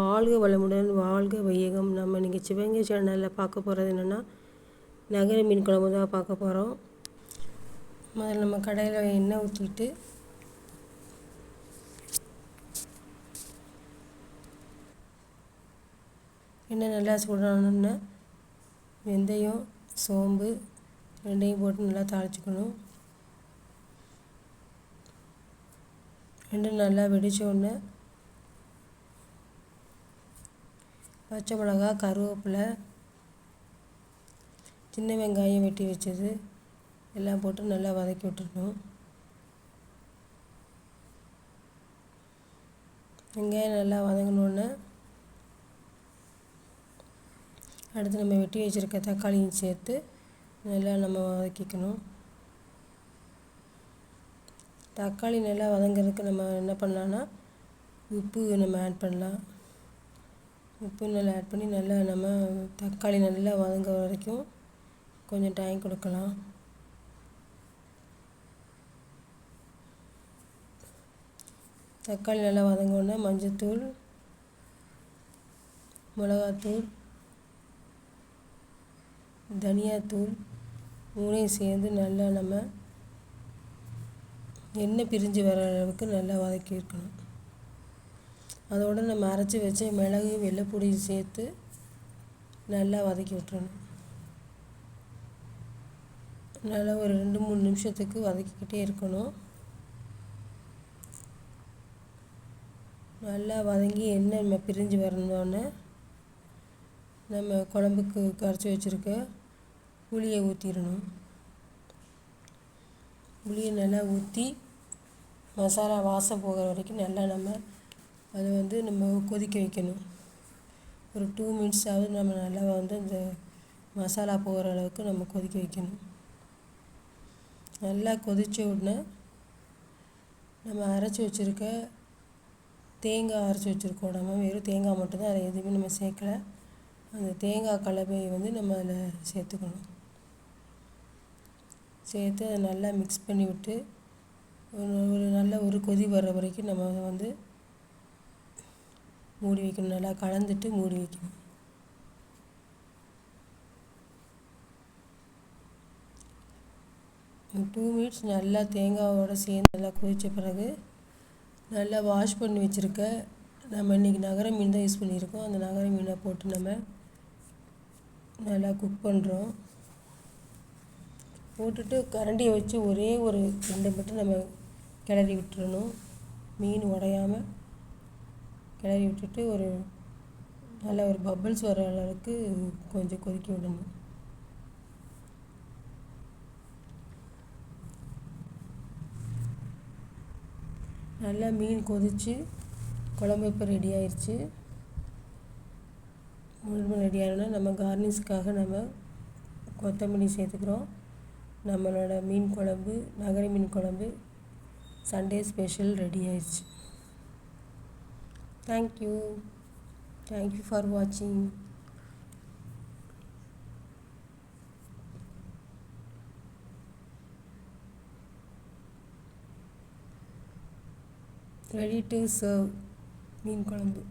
வாழ்க வளமுடன், வாழ்க வையகம். நம்ம இன்றைக்கி சிவகங்கை சேனலில் பார்க்க போகிறது என்னென்னா, நகர மீன் குழம்பு தான் பார்க்க போகிறோம். முதல்ல நம்ம கடையில் எண்ணெய் ஊற்றிட்டு எண்ணெய் நல்லா சூடானோன்னா வெந்தயம், சோம்பு ரெண்டையும் போட்டு நல்லா தாளிச்சுக்கணும். ரெண்டும் நல்லா வெடித்தோடனே பச்சை மிளகா, கருவேப்பிலை, சின்ன வெங்காயம் வெட்டி வச்சது எல்லாம் போட்டு நல்லா வதக்கி விட்டுருணும். வெங்காயம் நல்லா வதங்கினோன்னே அடுத்து நம்ம வெட்டி வச்சுருக்க தக்காளியும் சேர்த்து நல்லா நம்ம வதக்கிக்கணும். தக்காளி நல்லா வதங்கிறதுக்கு நம்ம என்ன பண்ணலான்னா உப்பு நம்ம ஆட் பண்ணலாம். உப்பு நல்லா ஆட் பண்ணி நல்லா நம்ம தக்காளி நல்லா வதங்க வரைக்கும் கொஞ்சம் டைம் கொடுக்கலாம். தக்காளி நல்லா வதங்கினோடனே மஞ்சள்தூள், மிளகாத்தூள், தனியாத்தூள் மூணையும் சேர்ந்து நல்லா நம்ம எண்ணெய் பிரிஞ்சு வர அளவுக்கு நல்லா வதக்கி வைக்கணும். அதோடு நம்ம அரைச்சி வச்ச மிளகு, வெள்ளைப்பூடியும் சேர்த்து நல்லா வதக்கி விட்டுறணும். நல்லா ஒரு 2-3 நிமிஷத்துக்கு வதக்கிக்கிட்டே இருக்கணும். நல்லா வதங்கி எண்ணெய் நம்ம பிரிஞ்சு வரணுன்னே நம்ம குழம்புக்கு கரைச்சி வச்சுருக்க புளியை ஊற்றிடணும். புளியை நல்லா ஊற்றி மசாலா வாசம் போகிற வரைக்கும் நல்லா நம்ம அதை நம்ம கொதிக்க வைக்கணும். ஒரு 2 மினிட்ஸாவது நம்ம நல்லா இந்த மசாலா போகிற அளவுக்கு நம்ம கொதிக்க வைக்கணும். நல்லா கொதித்த உடனே நம்ம அரைச்சி வச்சுருக்க தேங்காய் அரைச்சி வச்சுருக்கோம். நம்ம வெறும் தேங்காய் மட்டும்தான், அதை எதுவுமே நம்ம சேர்க்கலை. அந்த தேங்காய் கலவையை நம்ம அதில் சேர்த்துக்கணும். சேர்த்து அதை நல்லா மிக்ஸ் பண்ணி விட்டு ஒரு நல்ல ஒரு கொதி வர்ற வரைக்கும் நம்ம அதை மூடி வைக்கணும். நல்லா கலந்துட்டு மூடி வைக்கணும். ஒரு 2 மினிட்ஸ் நல்லா தேங்காயோடு சேர்ந்து நல்லா கொதித்த பிறகு நல்லா வாஷ் பண்ணி வச்சுருக்க நம்ம இன்றைக்கி நகர மீன் தான் யூஸ் பண்ணியிருக்கோம். அந்த நகர மீனை போட்டு நம்ம நல்லா குக் பண்ணுறோம். போட்டுட்டு கரண்டியை வச்சு ஒரே ஒரு 2 மட்டும் நம்ம கிளறி விட்டுறணும். மீன் உடையாமல் கிளறி விட்டுட்டு நல்ல ஒரு பபிள்ஸ் வர அளவுக்கு கொஞ்சம் கொதிக்க விடணும். நல்லா மீன் கொதித்து குழம்பு இப்போ ரெடி ஆயிடுச்சு. முழுமை ரெடி ஆனோன்னா நம்ம கார்னிஷ்காக நம்ம கொத்தமல்லி சேர்த்துக்கிறோம். நம்மளோட மீன் குழம்பு, நகர மீன் குழம்பு சண்டே ஸ்பெஷல் ரெடி ஆயிடுச்சு. Thank you for watching. Ready to serve மீன் குழம்பு.